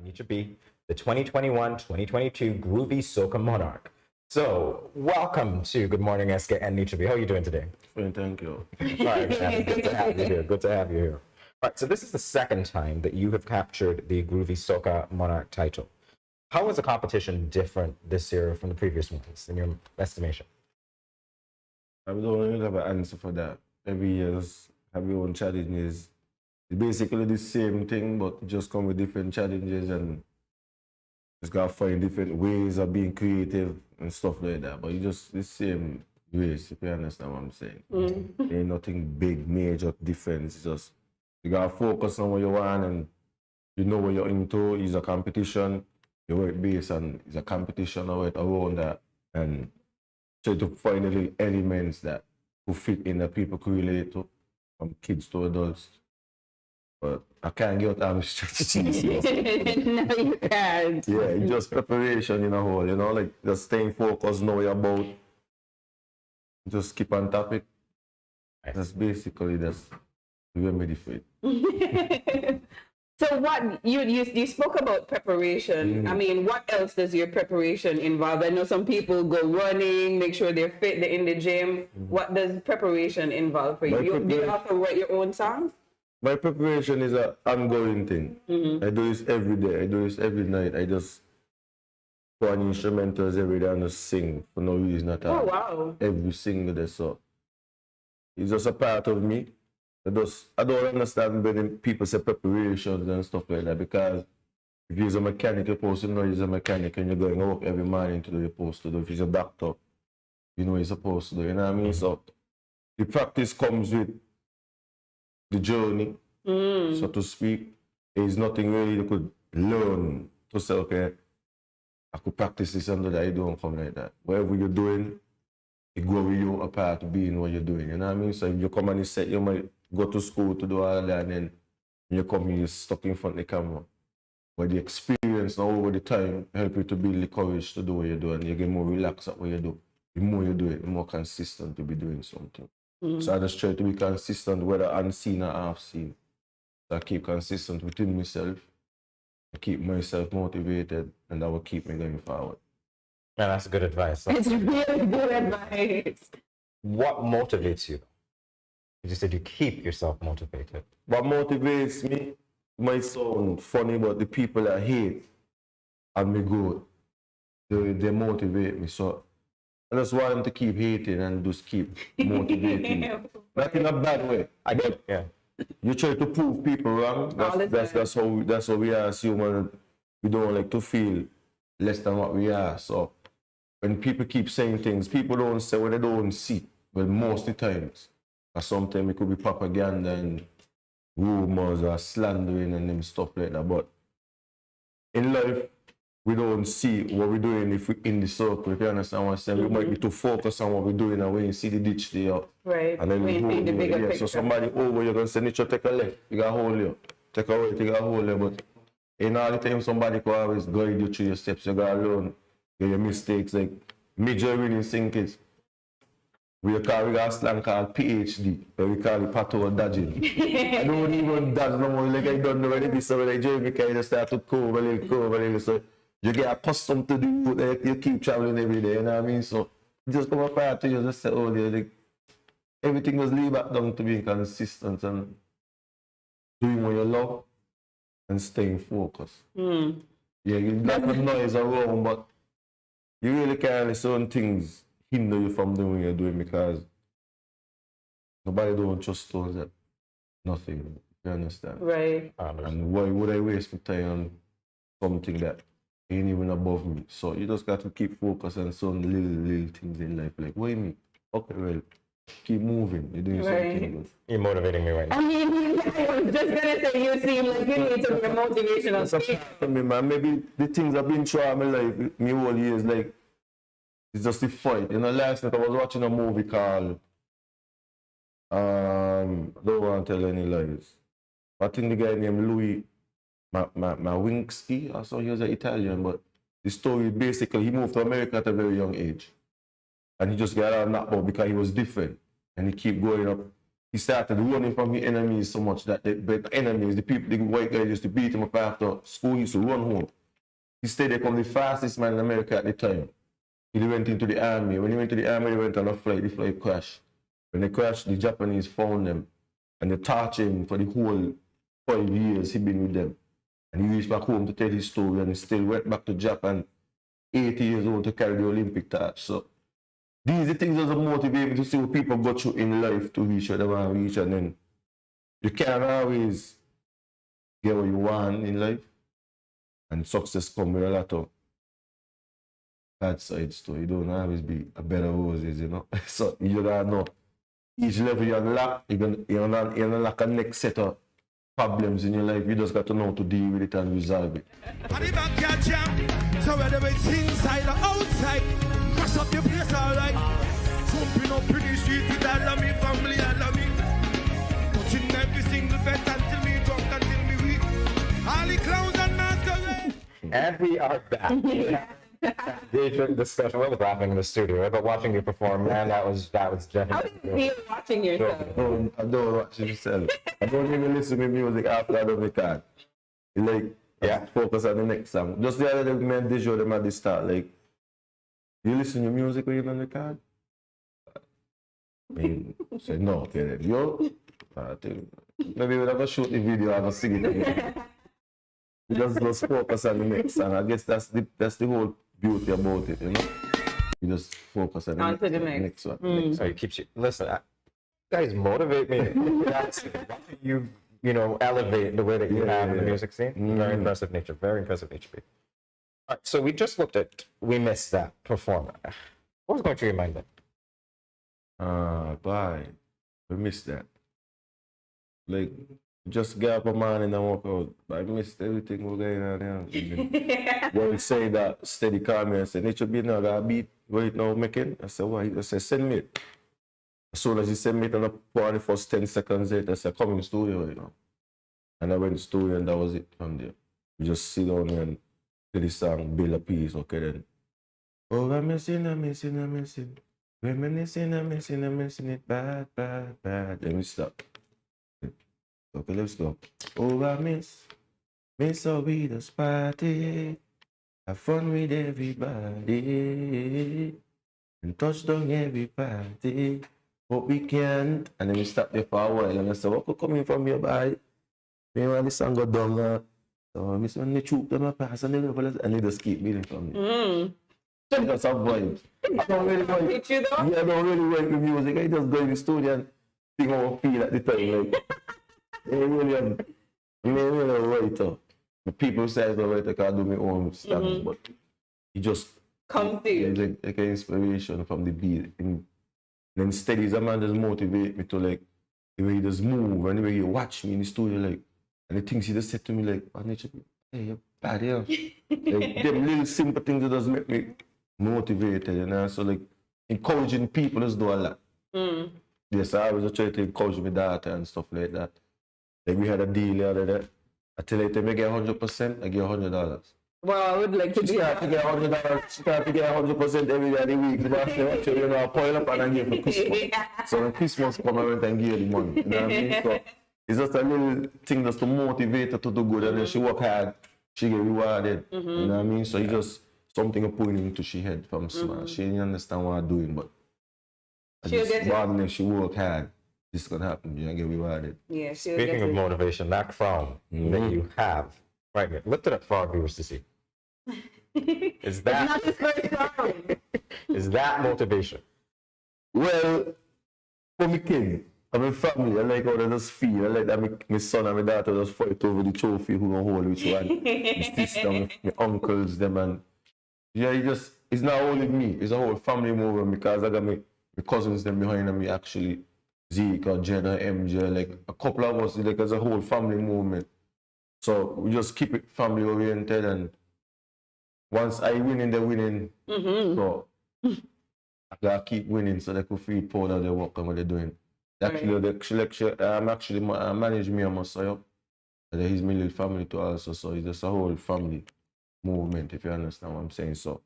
Nicha B, the 2021-2022 Groovy Soca Monarch. So, welcome to Good Morning SKN, Nicha B. How are you doing today? Fine, thank you. All right, man. Good to have you here. Good to have you here. All right, so this is the second time that you have captured the Groovy Soca Monarch title. How was the competition different this year from the previous ones, in your estimation? I don't really have an answer for that. Every year have your own challenges. It's basically the same thing, but just come with different challenges and just gotta find different ways of being creative and stuff like that. But you just the same ways, if you understand what I'm saying. Ain't nothing big, major difference. It's just you gotta focus on what you want and you know what you're into. It's a competition. You work based on it's a competition or around that and try to find the little elements that will fit in that people can relate to, from kids to adults. But I can't get out of strategies. No, you can't. Yeah, it's just preparation in a whole, like just staying focused, know what you're about. Just keep on topic. That's basically the remedy for it. So what you spoke about preparation. I mean, what else does your preparation involve? I know some people go running, make sure they're fit, they're in the gym. What does preparation involve for you? Do you also write your own songs? My preparation is an ongoing thing. I do this every day. I do this every night. I just put on instrumentals every day and just sing for no reason at all. Oh, wow. Every single day. So it's just a part of me. I don't understand when people say preparations and stuff like that, because if you're a mechanic, you're supposed to know you're a mechanic and you're going to work every morning to do what you're supposed to do. If you're a doctor, you know what you're supposed to do. You know what I mean? So the practice comes with the journey, so to speak. There's nothing really you could learn to say, okay, I could practice this and that. You don't come like that. Whatever you're doing, it go with you apart to being what you're doing. You know what I mean? So if you come and you say, you might go to school to do all that, and then when you come in, you're stuck in front of the camera. But the experience now over the time help you to build the courage to do what you do, and you get more relaxed at what you do. The more you do it, the more consistent to be doing something. So I just try to be consistent, whether unseen or half seen. So I keep consistent within myself. I keep myself motivated, and that will keep me going forward. Man, that's good advice. It's really good advice. What motivates you? You just said you keep yourself motivated. What motivates me might sound funny, but the people that hate and me good, they motivate me. So I just want them to keep hating and just keep motivating me. Not in a bad way. I get it, yeah. You try to prove people wrong. That's how we are as humans. We don't like to feel less than what we are. So when people keep saying things, people don't say what they don't see. Well, most of the times. Or sometimes it could be propaganda and rumors or slandering and them stuff like that. But in life, we don't see what we're doing if we're in the circle. If you understand what I'm saying, we might be too focused on what we're doing, and when you see the ditch there, right? And then we see the bigger picture. So somebody over, you're gonna say, Nicha, take a left, you gotta hold you. Take a right, you gotta hold you. But in all the time, somebody could always guide you through your steps. You gotta learn your mistakes. Like major reading sing kids. We got a slang called PhD, and we call it pato dodging. I don't even dodge no more. Like I don't know anything. So like Jeremy kind of start to curve a little. So you get accustomed to do it. Like you keep traveling every day. You know what I mean? So just come apart to you, just say, oh, like everything was laid back down to being consistent and doing what you love and staying focused. Yeah, you got the noise around, but you really can't let certain things hinder you from doing what you're doing, because nobody don't trust us at nothing. You understand? Right. And why would I waste my time on something that ain't even above me? So you just got to keep focused on some little things in life. Like, why me? Okay, well, keep moving. You're doing something good. You're motivating me right now. I mean, I was just gonna say, you seem like you need to be a motivational speaker. For me, man, maybe the things I've been through in my life, my whole years, like, it's just a fight. Last night I was watching a movie called, I don't want to tell any lies. I think the guy named Louis Mawinsky, or so, he was an Italian, but the story basically, he moved to America at a very young age. And he just got out knocked out because he was different. And he keep going up he started running from the enemies so much that the enemies, the people, the white guys used to beat him up after school. He used to run home. He stayed there, become the fastest man in America at the time. He went into the army. When he went to the army, he went on a flight. The flight crashed. When they crashed, the Japanese found them and they tortured him for the whole 5 years he been with them. And he reached back home to tell his story, and he still went back to Japan, 80 years old, to carry the Olympic torch. So these are the things that motivate me to see what people go through in life to reach what they want to reach. And then you can't always get what you want in life. And success comes with a lot of bad sides too. You don't always be a better roses, you know. So you don't know. Each level you unlock, you unlock a next set of problems in your life. You just got to know how to deal with it and resolve it. So whether it's inside or outside, mash up your place alright. Jumping up in the street with all of me family, all of me. Touching every single vet until me drunk, until me weak. All the clowns and masquerade. And we are back. The discussion. I was laughing in the studio, but watching you perform, man, that was How definitely. do you feel watching yourself? I don't watch myself. I don't even listen to music after I don't record. Like, Yeah. focus on the next song. Just the other day, me and Dejo, them at the start, like, you listen to music when you don't record? I mean, say no, okay then. Yo, I think, maybe we'll have to shoot the video and sing it again. We just focus on the next song. I guess that's the whole beauty about it, you know? You just focus on the next one. So it keeps you. Listen, guys, motivate me. Watching you elevate the way that you have in the music scene. Very impressive nature. Very impressive nature. All right, so we just looked at. We missed that performer. What was going through your mind then? Bye. We missed that. Like, just get up a man and walk out. I missed everything we're going on here. When we say that, steady call me and say, Nicha B, now got a beat right now making. I said, why? He said, send me it. As soon as he sent me it, and I put the first 10 seconds later, I said, come in the studio right now. And I went to the studio and that was it from there. We just sit down and play the song, build a piece, okay then. Oh, I'm missing. Reminiscing, I'm missing it bad. Then we stop. Okay, let's go. Oh, I miss how we just party. Have fun with everybody. And touch down every party. But we can't. And then we stop there for a while. And I said, what could come in from your body? Meanwhile, this song got down now. So I miss when they choke them up, pass and they level, and they just keep building from me. That's a vibe. I don't really like, You though? yeah, I don't really like the music. I just go in the studio and think how I feel at the time. Like, I'm really a writer. The people say I'm a writer because I do my own stuff, but it just Come to you. like an inspiration from the beat. And then steady as a man just motivate me to like the way he just move and the way he watch me in the studio, like, and the things he just said to me, like, oh, Nicha, hey, you're bad, yeah. Like, them little simple things that just make me motivated, you know. So like encouraging people just do a lot. Yes, I always try to encourage my daughter and stuff like that. Like we had a deal the other day. I tell her, if I get 100%, I get $100. Well, I would like to She do start to that. get $100. She start to get 100% every day of the week. So that's you know, I pile up and I give for Christmas. So when Christmas come, I went and give her the money. You know what I mean? So it's just a little thing just to motivate her to do good, and then she work hard, she get rewarded. You know what I mean? So it's just something I put into she head from small. She didn't understand what I'm doing, but She'll get it. one if she work hard, this is gonna happen. You're gonna get rewarded. Yeah, she'll Speaking get of it. motivation, that frown that you have right here, lift it up for our viewers to see. Is that Not just very strong. is that motivation? Well, for my kids, and my family, I like how they just feel. I like that my son and my daughter just fight over the trophy, who gonna hold which one. My sister, my uncles, them, and yeah, it's not only me, it's a whole family movement because I got my cousins them behind me actually, Zeke or Jenna, MJ, like a couple of us, like as a whole family movement. So we just keep it family oriented, and once I win, they're winning. So I gotta keep winning so they could feel proud of their work and what they're doing. I'm actually manage me and my son. And he's my little family too also, so it's just a whole family movement, if you understand what I'm saying. So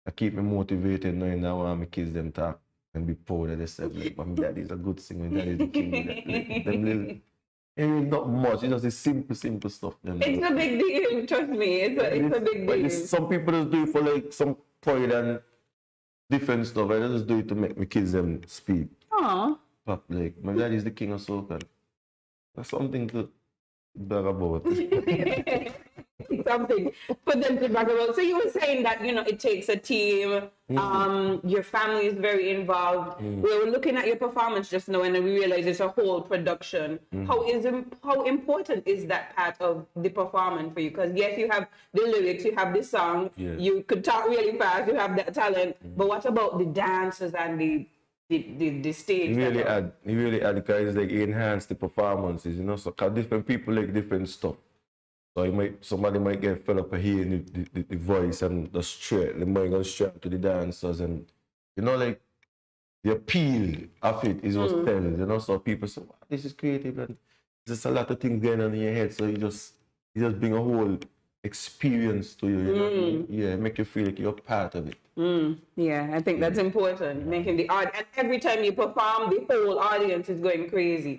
I keep me motivated knowing that I want my kids them talk and be proud of themselves. Like, my daddy's a good singer, my daddy's the king. Like, them little, not much. It's just the simple stuff. Them It's a big deal, trust me. It's a big but deal. some people just do it for like some pride and different stuff. I just do it to make my kids them speak. Aww. Pop, like, my daddy's the king of soca. That's something to brag about. Something for them to brag about. So you were saying that, you know, it takes a team. Your family is very involved. We were looking at your performance just now and we realized it's a whole production. How important is that part of the performance for you? Because yes, you have the lyrics, you have the song, you could talk really fast, you have that talent. But what about the dances and the stage? It really add because like it enhance the performances, you know. So 'cause different people like different stuff. So somebody might get fed up hearing the voice and the straight, they might go straight to the dancers, and you know, like the appeal of it is what tells, you know. So people say, wow, this is creative, and there's a lot of things going on in your head. So you just bring a whole experience to you, you know. Yeah, make you feel like you're part of it. Yeah, I think that's important. Making the art, and every time you perform, the whole audience is going crazy.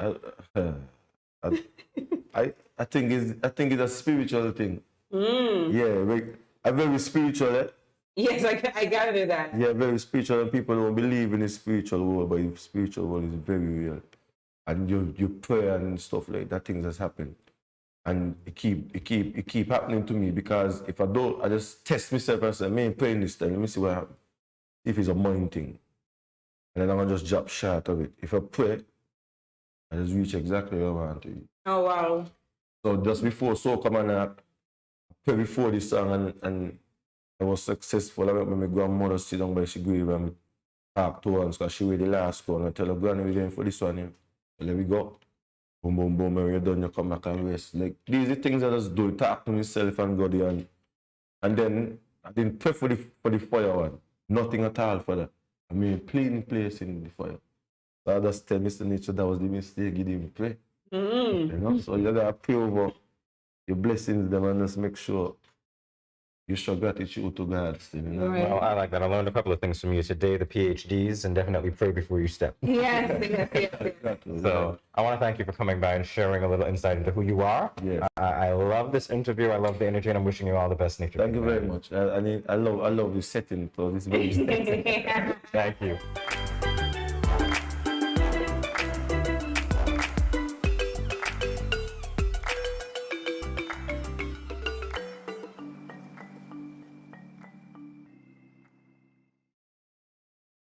I think it's a spiritual thing. Yeah, like, I'm very spiritual. Eh? Yes, I gather that. Yeah, very spiritual, and people don't believe in the spiritual world, but the spiritual world is very real. And you pray and stuff like that, things has happened. And it keep happening to me, because if I don't, I just test myself and say, man, praying this time, let me see what happens. If it's a mind thing. And then I'm gonna just drop short of it. If I pray, I just reach exactly where I want to be. Oh wow. So just before Soca Man, I pray before this song, and I was successful. I went with my grandmother, sit down by she grave, and talk to her because she was the last one. I tell her, Granny, we're going for this one. Here. So let me go. Boom, boom, boom. When you're done, you come back and rest. Like, these are the things I just do. Talk to myself and God. And then I didn't pray for the fire one. Nothing at all for that. I mean, clean place in the fire. So I just tell Mr. Nicha that was the mistake. He didn't pray. You know, so you gotta pray over your blessings, them, and just make sure you show gratitude to God. Still, you know? Right. Well, I like that. I learned a couple of things from you today, the PhDs, and definitely pray before you step. Yes. So I want to thank you for coming by and sharing a little insight into who you are. Yeah. I love this interview. I love the energy, and I'm wishing you all the best, Nicha. Thank you very much. I love the setting, so it's very Thank you.